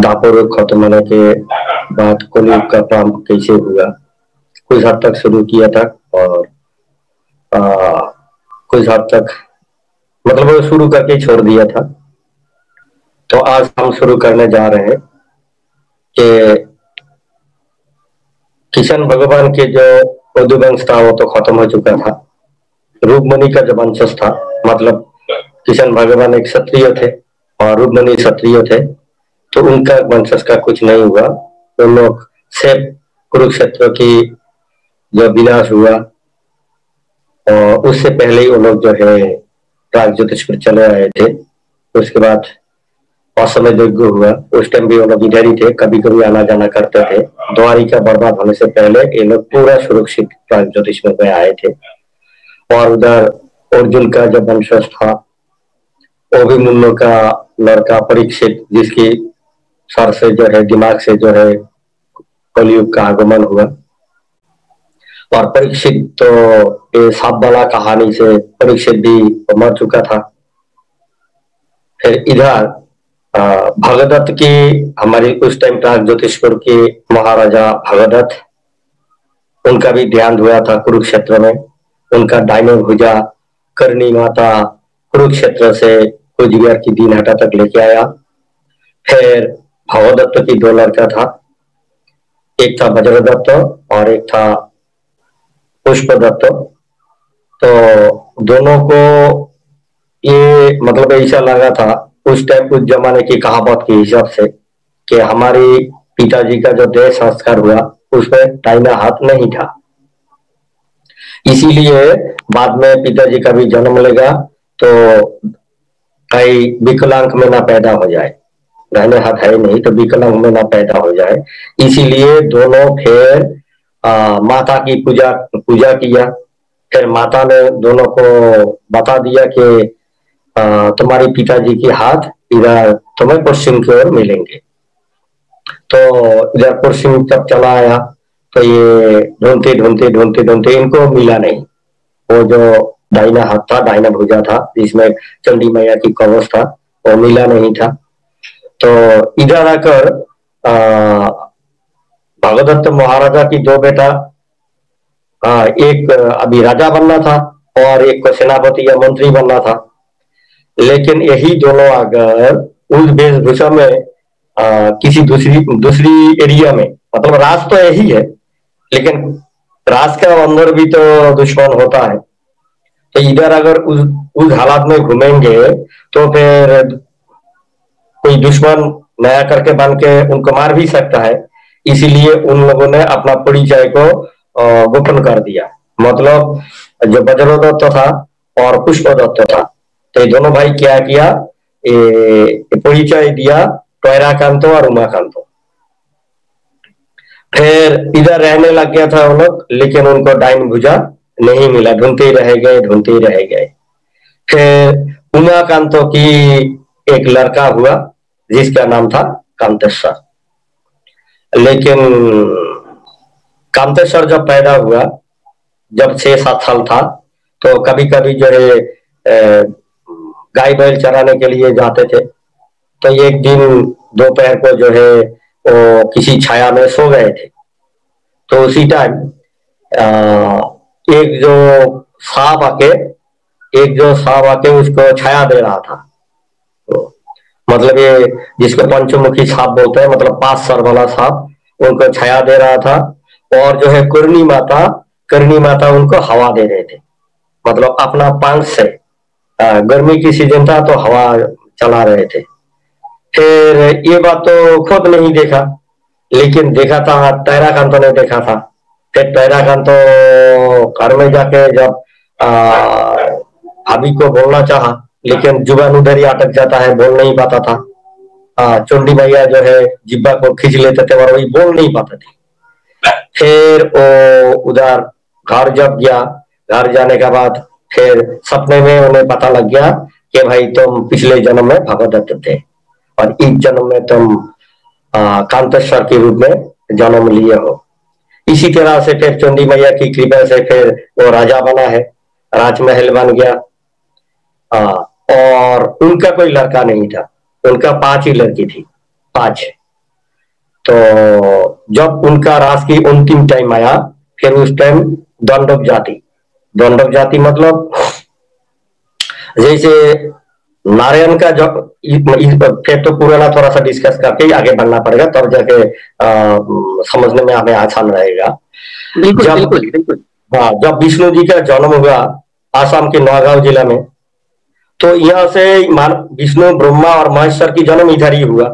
दापर खत्म होने के बाद कलयुग का प्रारंभ कैसे हुआ, कुछ हद तक शुरू किया था और कुछ हद तक मतलब वो शुरू करके छोड़ दिया था। तो आज हम शुरू करने जा रहे हैं कि किशन भगवान के जो यदुवंश था वो तो खत्म हो चुका था। रूपमणि का जो वंशज था, मतलब किशन भगवान एक क्षत्रिय थे और रूपमणि क्षत्रिय थे, तो उनका वंशज का कुछ नहीं हुआ। उन लोग से कुरुक्षेत्र की जो विनाश हुआ और उससे पहले ही वो लोग जो है प्राग ज्योतिषपुर चले आए थे। उसके बाद असमय यज्ञ हुआ, उस टाइम भी वो लोग इधर ही थे, कभी कभी आना जाना करते थे। द्वारिका बर्बाद होने से पहले ये लोग पूरा सुरक्षित प्राग ज्योतिषपुर में आए थे। और उधर अर्जुन का जो वंशज था वो भी मुन्नो का लड़का परीक्षित, जिसकी सर से जो है दिमाग से जो है कलयुग का आगमन हुआ। और परीक्षित तो ये सांप वाला कहानी से परीक्षित भी मर चुका था। फिर इधर भगदत्त की, हमारी उस टाइम प्राग ज्योतिषपुर के महाराजा भगदत्त, उनका भी ध्यान हुआ था कुरुक्षेत्र में। उनका दाहिने भुजा करनी माता कुरुक्षेत्र से कुचबिहार की दीनहटा तक लेके आया। फिर भगदत्त की दो लड़का था, एक था वज्रदत्त और एक था पुष्पदत्त। तो दोनों को ये मतलब ऐसा लगा था उस टाइम, उस जमाने की कहावत के हिसाब से, कि हमारी पिताजी का जो देह संस्कार हुआ उसमें दाहिना हाथ नहीं था। इसीलिए बाद में पिताजी का भी जन्म लेगा तो कई विकलांग में ना पैदा हो जाए, दाहिने हाथ है नहीं तो विकलांग में ना पैदा हो जाए। इसीलिए दोनों फिर माता की पूजा किया। फिर माता ने दोनों को बता दिया कि तुम्हारी पिताजी के हाथ इधर तुम्हें पश्चिम की ओर मिलेंगे। तो इधर पश्चिम तक चला आया तो ये ढूंढते ढूंढते ढूंढते ढूंढते इनको मिला नहीं। वो जो दाहिना हाथ था, दाहिना भुजा था जिसमें चंडी मैया की कवच था, वो मिला नहीं था। तो इधर आकर भगदत्त महाराजा की दो बेटा, एक अभी राजा बनना था और एक को सेनापति या मंत्री बनना था। लेकिन यही दोनों अगर उस वेशभूषा में किसी दूसरी एरिया में, मतलब राज तो यही है लेकिन राज के अंदर भी तो दुश्मन होता है, तो इधर अगर उस हालात में घूमेंगे तो फिर कोई दुश्मन नया करके बन के उनको मार भी सकता है। इसीलिए उन लोगों ने अपना परिचय को गोपन कर दिया। मतलब जो वज्रदत्त था और पुष्पदत्त था, तो ये दोनों भाई क्या किया, परिचय दिया टोयराकांतो और उमाकांतो। फिर इधर रहने लग गया था वो लोग, लेकिन उनको दाहिनी भुजा नहीं मिला, ढूंढते ही रह गए, ढूंढते ही रह गए। फिर उमाकांतो की एक लड़का हुआ जिसका नाम था कांतेश्वर। लेकिन कांतेश्वर जब पैदा हुआ, जब 6-7 साल था, तो कभी कभी जो है गाय बैल चराने के लिए जाते थे। तो एक दिन दोपहर को जो है वो किसी छाया में सो गए थे। तो उसी टाइम एक जो सांप आके उसको छाया दे रहा था। तो मतलब ये जिसको पंचमुखी सांप बोलते हैं, मतलब 5 सर वाला सांप, उनको छाया दे रहा था। और जो है करनी माता उनको हवा दे रहे थे, मतलब अपना पंख से। गर्मी की सीजन था तो हवा चला रहे थे। फिर ये बात तो खुद नहीं देखा, लेकिन देखा था टोयराकांतो ने देखा था। फिर टोयराकांतो घर में जाके जब भाभी को बोलना चाहा, लेकिन जुबान उधर ही अटक जाता है, बोल नहीं पाता था। चंडी मैया जो है जिब्बा को खींच लेते थे और वही बोल नहीं पाते थे। फिर वो उधर घर जब गया, घर जाने के बाद फिर सपने में उन्हें पता लग गया कि भाई तुम पिछले जन्म में भगदत्त थे और इस जन्म में तुम कांतेश्वर के रूप में जन्म लिए हो। इसी तरह से फिर चंडी मैया की कृपा से फिर वो राजा बना है, राजमहल बन गया। और उनका कोई लड़का नहीं था, उनका 5 ही लड़की थी, 5। तो जब उनका राज की अंतिम टाइम आया, फिर उस टाइम दंडक जाति मतलब जैसे नारायण का जब फिर तो पुराना थोड़ा सा डिस्कस करके आगे बढ़ना पड़ेगा, तब जाके समझने में हमें आसान रहेगा। बिल्कुल जब बिल्कुल बिल्कुल। हाँ, जब विष्णु जी का जन्म हुआ आसाम के नौगांव जिला में, तो यहाँ से विष्णु, ब्रह्मा और महेश्वर की जन्म इधर ही हुआ।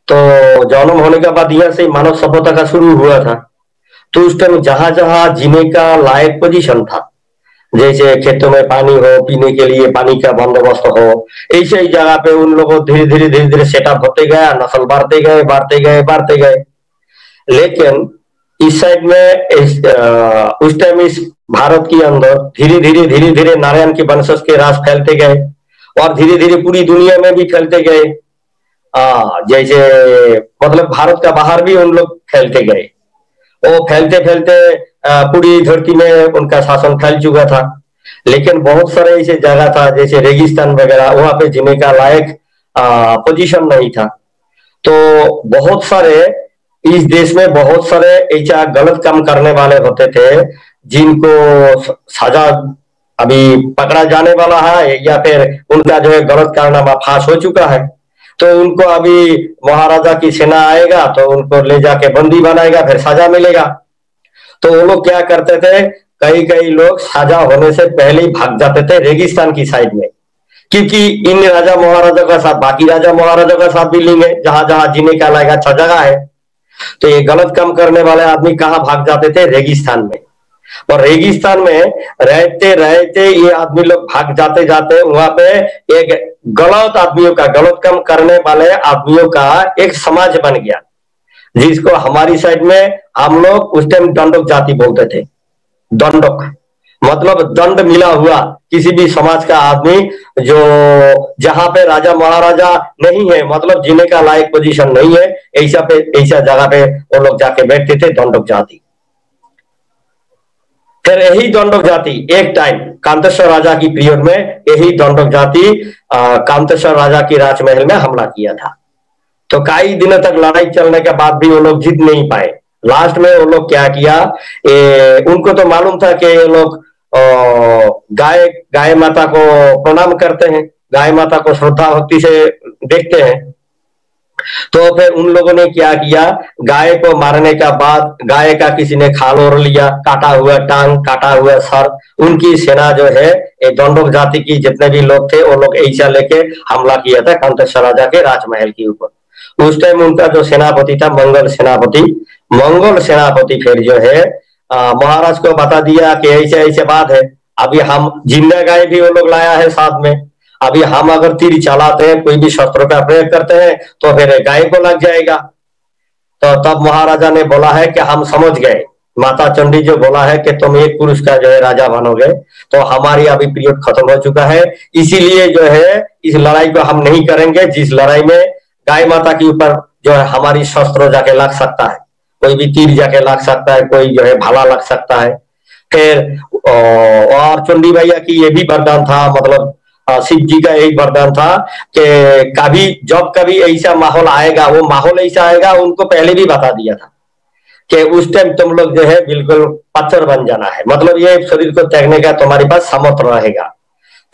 तो जन्म होने के बाद यहाँ से मानव सभ्यता का शुरू हुआ था। तो उस टाइम जहां जहां जीने का लायक पोजीशन था, जैसे खेतों में पानी हो, पीने के लिए पानी का बंदोबस्त हो, ऐसे ही जगह पे उन लोगों धीरे धीरे सेटअप होते गया, नस्ल बढ़ते गए। लेकिन इस साइड में उस टाइम इस भारत के अंदर धीरे धीरे नारायण के वंशज के राज फैलते गए और धीरे धीरे पूरी दुनिया में भी फैलते गए। जैसे मतलब भारत का बाहर भी उन लोग फैलते गए। वो फैलते फैलते पूरी धरती में उनका शासन फैल चुका था। लेकिन बहुत सारे ऐसे जगह था जैसे रेगिस्तान वगैरह, वहां पे जीने का लायक पोजीशन नहीं था। तो बहुत सारे इस देश में बहुत सारे ऐसा गलत काम करने वाले होते थे जिनको सजा अभी पकड़ा जाने वाला है, या फिर उनका जो है गलत कारनामा फांस हो चुका है। तो उनको अभी महाराजा की सेना आएगा तो उनको ले जाके बंदी बनाएगा, फिर सजा मिलेगा। तो वो लोग क्या करते थे, कई लोग सजा होने से पहले ही भाग जाते थे रेगिस्तान की साइड में, क्योंकि इन राजा महाराजा का साथ बाकी राजा महाराजा का साथ भी लेंगे, जहां जहां जीने का लायक अच्छा जगह है। तो ये गलत काम करने वाले आदमी कहाँ भाग जाते थे, रेगिस्तान में। और रेगिस्तान में रहते रहते ये आदमी लोग भाग जाते जाते वहां पे एक गलत आदमियों का, गलत काम करने वाले आदमियों का एक समाज बन गया, जिसको हमारी साइड में हम लोग उस टाइम दंडक जाति बोलते थे। दंडक मतलब दंड मिला हुआ किसी भी समाज का आदमी जो जहां पे राजा महाराजा नहीं है, मतलब जीने का लायक पोजीशन नहीं है, ऐसा जगह पे वो लोग जाके बैठते थे, दंडक जाति। फिर यही दंडक जाति एक टाइम कांतेश्वर राजा की पीरियड में यही दंडक जाति कांतेश्वर राजा की राजमहल में हमला किया था। तो कई दिनों तक लड़ाई चलने के बाद भी वो लोग जीत नहीं पाए। लास्ट में वो लोग क्या किया, उनको तो मालूम था कि ये लोग गाय माता को प्रणाम करते हैं, गाय माता को श्रद्धा भक्ति से देखते हैं। तो फिर उन लोगों ने क्या किया, गाय को मारने का बाद गाय का किसी ने खाल ओढ़ लिया, काटा हुआ टांग, काटा हुआ सर। उनकी सेना जो है दंडक जाति की जितने भी लोग थे वो लोग ऐसा लेके हमला किया था कांतेश्वर राजा के राजमहल के ऊपर। उस टाइम उनका जो सेनापति था मंगल सेनापति फिर जो है महाराज को बता दिया कि ऐसे ऐसे बात है, अभी हम जिंदा गाय भी वो लोग लाया है साथ में, अभी हम अगर तीर चलाते हैं, कोई भी शस्त्रों का प्रयोग करते हैं तो फिर गाय को लग जाएगा। तो तब महाराजा ने बोला है कि हम समझ गए, माता चंडी जो बोला है कि तुम एक पुरुष का जो है राजा बनोगे, तो हमारी अभी पीरियड खत्म हो चुका है, इसीलिए जो है इस लड़ाई को हम नहीं करेंगे जिस लड़ाई में गाय माता के ऊपर जो है हमारी शस्त्र जाके लग सकता है, कोई भी तीर जाके लग सकता है, कोई जो है भाला लग सकता है। फिर और चंडी भैया की ये भी वरदान था, मतलब शिव जी का एक वरदान था कि जब कभी ऐसा माहौल आएगा, वो माहौल ऐसा आएगा उनको पहले भी बता दिया था कि उस टाइम तुम लोग जो है बिल्कुल पत्थर बन जाना है, मतलब ये शरीर को त्यागने का तुम्हारे पास सामर्थ्य रहेगा।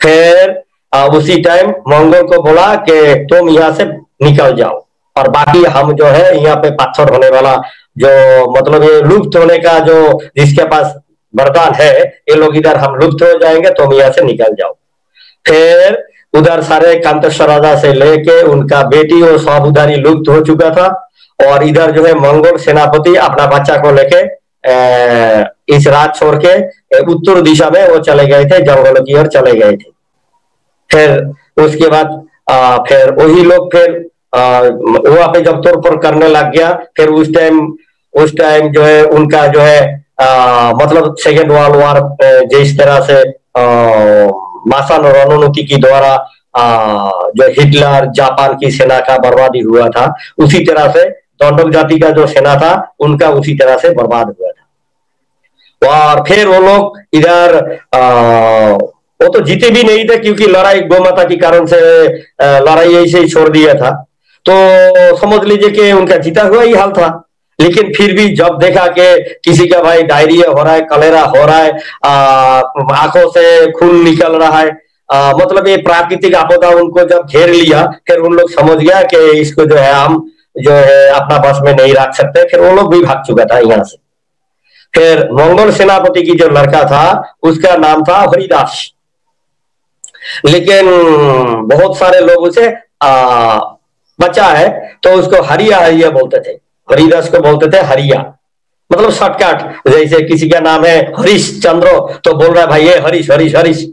फिर उसी टाइम मंगल को बोला कि तुम यहाँ से निकल जाओ, और बाकी हम जो है यहाँ पे पत्थर होने वाला जो मतलब ये लुप्त होने का जो जिसके पास वरदान है, ये लोग इधर हम लुप्त हो जाएंगे, तुम यहाँ से निकल जाओ। फिर उधर सारे कांतेश्वर राजा से लेके उनका बेटी वो सब उधर ही लुप्त हो चुका था, और इधर जो है मंगोल सेनापति अपना बच्चा को लेके इस राज छोड़ के उत्तर दिशा में वो चले गए थे, जंगलों की ओर चले गए थे। फिर उसके बाद फिर वही लोग फिर वहां पे जब तोड़फोड़ करने लग गया, फिर उस टाइम जो है उनका जो है मतलब सेकेंड वर्ल्ड वॉर जिस तरह से मासान रणनीति के द्वारा जो हिटलर जापान की सेना का बर्बादी हुआ था, उसी तरह से दंडक जाति का जो सेना था उनका उसी तरह से बर्बाद हुआ था। और फिर वो लोग इधर वो तो जीते भी नहीं थे, क्योंकि लड़ाई गौ माता के कारण से लड़ाई ऐसे ही छोड़ दिया था। तो समझ लीजिए कि उनका जीता हुआ ही हाल था। लेकिन फिर भी जब देखा कि किसी का भाई डायरिया हो रहा है, कलेरा हो रहा है, आंखों से खून निकल रहा है, मतलब ये प्राकृतिक आपदा उनको जब घेर लिया, फिर उन लोग समझ गया कि इसको जो है हम जो है अपना बस में नहीं रख सकते। फिर वो लोग भी भाग चुका था यहाँ से। फिर मंगोल सेनापति की जो लड़का था उसका नाम था हरिदास। लेकिन बहुत सारे लोग उसे बचा है तो उसको हरिया हरिया बोलते थे। हरिदास को बोलते थे हरिया, मतलब शॉर्टकट। जैसे किसी का नाम है हरीश चंद्र तो बोल रहा है भाई ये हरीश हरीश हरीश।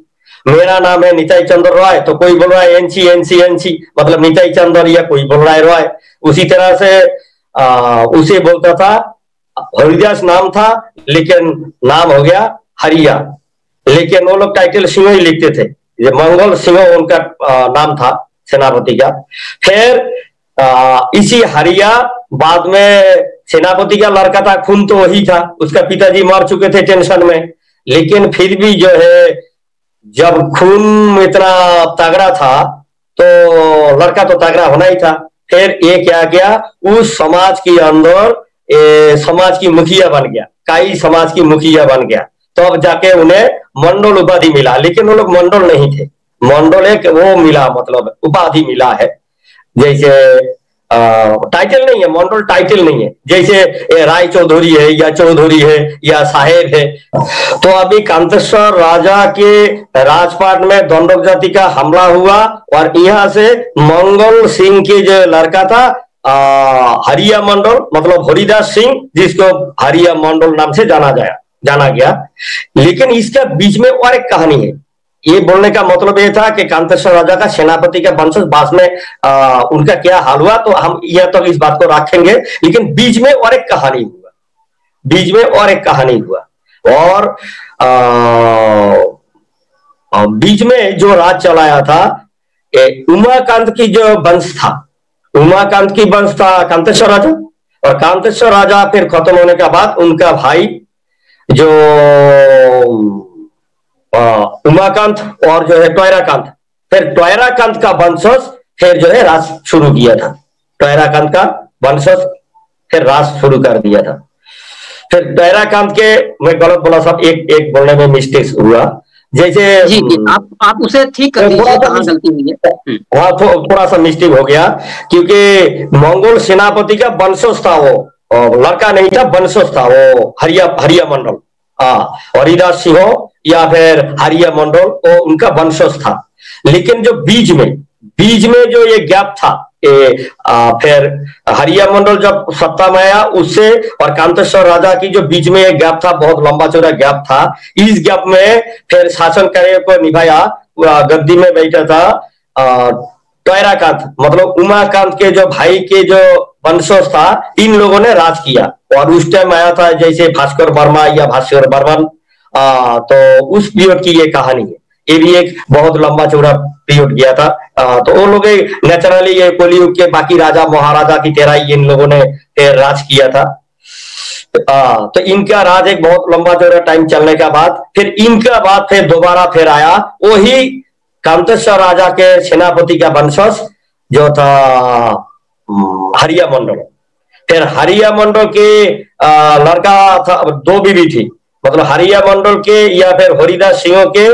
मेरा नाम है निताई चंद्र रॉय तो कोई बोल रहा है एनसी एनसी एनसी, मतलब निताई चंद्र, या कोई बोल रहा है रॉय। उसी तरह से उसे बोलता था। हरिदास नाम था लेकिन नाम हो गया हरिया। लेकिन वो लोग टाइटल सिंह ही लिखते थे। ये मंगल सिंह उनका नाम था सेनापति का। फिर इसी हरिया बाद में सेनापति का लड़का था, खून तो वही था, उसका पिताजी मर चुके थे टेंशन में। लेकिन फिर भी जो है जब खून इतना तगड़ा था तो लड़का तो तगड़ा होना ही था। फिर ये क्या किया, उस समाज के अंदर समाज की मुखिया बन गया, काई समाज की मुखिया बन गया। तो अब जाके उन्हें मंडल उपाधि मिला। लेकिन वो लोग मंडल नहीं थे, मंडल एक वो मिला, मतलब उपाधि मिला है। जैसे टाइटल नहीं है, मंडल टाइटल नहीं है। जैसे राय चौधरी है या चौधरी है या साहेब है। तो अभी कांतेश्वर राजा के राजपाट में दंडक जाति का हमला हुआ और यहाँ से मंगल सिंह के जो लड़का था हरिया मंडल, मतलब हरिदास सिंह, जिसको हरिया मंडल नाम से जाना गया। लेकिन इसका बीच में और एक कहानी है। ये बोलने का मतलब ये था कि कांतेश्वर राजा का सेनापति का वंशज बाद में उनका क्या हाल हुआ, तो हम यह तो इस बात को रखेंगे। लेकिन बीच में और एक कहानी हुआ, बीच में और एक कहानी हुआ। और बीच में जो राज चलाया था उमाकांत की जो वंश था, उमाकांत की वंश था कांतेश्वर राजा। और कांतेश्वर राजा फिर खत्म होने के बाद उनका भाई जो उमाकांत और जो है टोयराकांत, फिर टोयराकांत का वंशज फिर जो है राज शुरू किया था। टोयराकांत का वंशज फिर राज शुरू कर दिया था। फिर टोयराकांत के, मैं गलत बोला सब, एक बोलने में मिस्टेक हुआ। जैसे जी, आप उसे ठीक कर दीजिए, कहाँ गलती हुई है। हाँ, थोड़ा सा मिस्टेक हो गया क्योंकि मंगोल सेनापति का वंशज था वो, लड़का नहीं था, वंशज था वो हरिया मंडल। हरिदास सिंह या फिर हरिया मंडल वो उनका वंशज था। लेकिन जो बीच में जो ये गैप था, फिर हरिया मंडल जब सत्ता में आया उससे और कांतेश्वर राजा की जो बीच में एक गैप था, बहुत लंबा चौड़ा गैप था। इस गैप में फिर शासन कार्य को निभाया, गद्दी में बैठा था टोयराकांत, मतलब उमाकांत के जो भाई के जो वंशज था, इन लोगों ने राज किया। और उस टाइम आया था जैसे भास्कर वर्मा या भास्कर बर्मन, तो उस पीरियड की ये कहानी है। ये भी एक बहुत लंबा चौड़ा पीरियड गया था। तो वो लोग नेचुरली ये कलयुग के बाकी राजा महाराजा की तरह ही इन लोगों ने फिर राज किया था। तो इनका राज एक बहुत लंबा चौड़ा टाइम चलने के बाद फिर इनका बाद फिर दोबारा फिर आया वही कांतेश्वर राजा के सेनापति का वंशज जो था हरिया मंडल। फिर हरिया मंडल के लड़का था, दो बीवी थी, मतलब हरिया मंडल के या फिर हरिदास सिंह के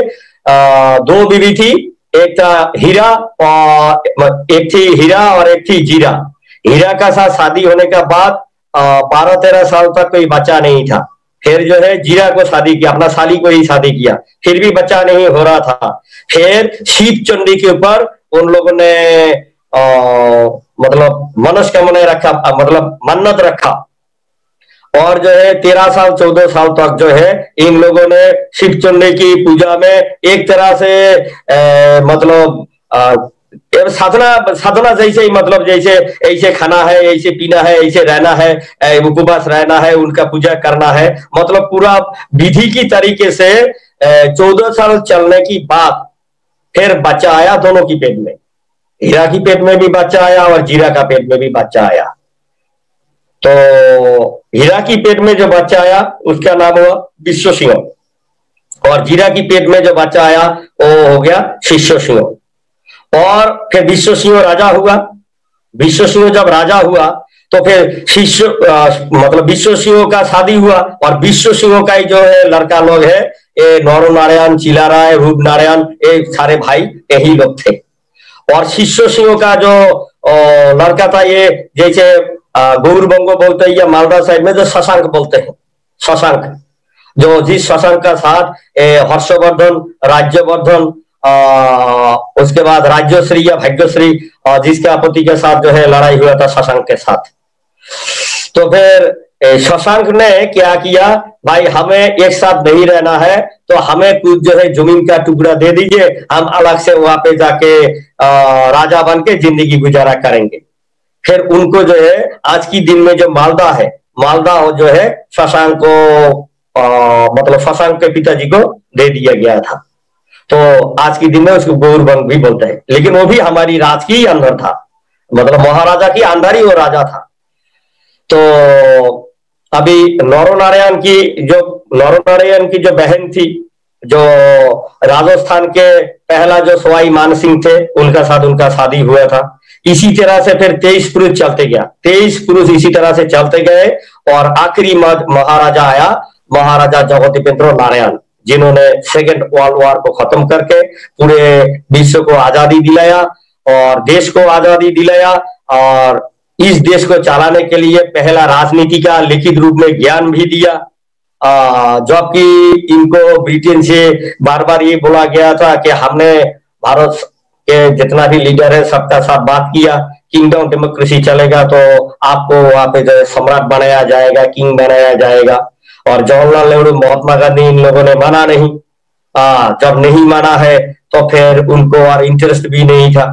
दो बीवी थी। एक था हीरा और एक थी हीरा और एक थी जीरा। हीरा का साथ शादी होने के बाद 12-13 साल तक कोई बच्चा नहीं था। फिर जो है जीरा को शादी किया, अपना साली को ही शादी किया, फिर भी बच्चा नहीं हो रहा था। फिर शिव चंडी के ऊपर उन लोगों ने मतलब मनस्कामना रखा, मतलब मन्नत रखा। और जो है 13 साल 14 साल तक जो है इन लोगों ने शिव चंडी की पूजा में एक तरह से मतलब साधना जैसे ही, मतलब जैसे ऐसे खाना है, ऐसे पीना है, ऐसे रहना है, उपवास रहना है, उनका पूजा करना है, मतलब पूरा विधि की तरीके से 14 साल चलने की बाद फिर बच्चा आया दोनों की पेट में। हीरा की पेट में भी बच्चा आया और जीरा का पेट में भी बच्चा आया। तो हीरा की पेट में जो बच्चा आया उसका नाम हुआ विश्व सिंह और जीरा की पेट में जो बच्चा आया वो हो गया शिष्य सिंह। और फिर विश्व सिंह राजा हुआ। विश्व सिंह जब राजा हुआ तो फिर शिष्य मतलब विश्व सिंह का शादी हुआ, और विश्व सिंह का ही जो है लड़का लोग है ये नौरो नारायण, चिला राय, रूप नारायण, ये सारे भाई यही लोग थे। और शिष्य सिंह का जो लड़का था ये जैसे गौरबंगो बोलते हैं या मालदा साइड में जो शशांक बोलते हैं, शशांक, जो जिस शशांक का साथ हर्षवर्धन, राज्यवर्धन, उसके बाद राज्यश्री या भाग्यश्री, जिसके पति के साथ जो है लड़ाई हुआ था शशांक के साथ। तो फिर शशांक ने क्या किया, भाई हमें एक साथ नहीं रहना है तो हमें कुछ जो है जमीन का टुकड़ा दे दीजिए, हम अलग से वहां पे जाके राजा बन के जिंदगी गुजारा करेंगे। फिर उनको जो है आज की दिन में जो मालदा है, मालदा जो है शशांक को मतलब शशांक के पिताजी को दे दिया गया था। तो आज के दिन में उसको गौरबंग भी बोलते हैं, लेकिन वो भी हमारी राज की अंदर था, मतलब महाराजा की अंदर ही वो राजा था। तो अभी नौरो नारायण की जो बहन थी, जो राजस्थान के पहला जो सवाई मान सिंह थे उनका साथ उनका शादी हुआ था। इसी तरह से फिर 23 पुरुष चलते गया, 23 पुरुष इसी तरह से चलते गए, और आखिरी महाराजा आया, महाराजा जगदीपेंद्र नारायण, जिन्होंने सेकेंड वर्ल्ड वॉर को खत्म करके पूरे विश्व को आजादी दिलाया और देश को आजादी दिलाया, और इस देश को चलाने के लिए पहला राजनीति का लिखित रूप में ज्ञान भी दिया। जबकि इनको ब्रिटेन से बार बार ये बोला गया था कि हमने भारत के जितना भी लीडर है सबका साथ बात किया, किंगडम डेमोक्रेसी चलेगा तो आपको वहां पे जो सम्राट बनाया जाएगा, किंग बनाया जाएगा। और जवाहरलाल नेहरू, महात्मा गांधी, इन लोगों ने माना नहीं। जब नहीं माना है तो फिर उनको और इंटरेस्ट भी नहीं था।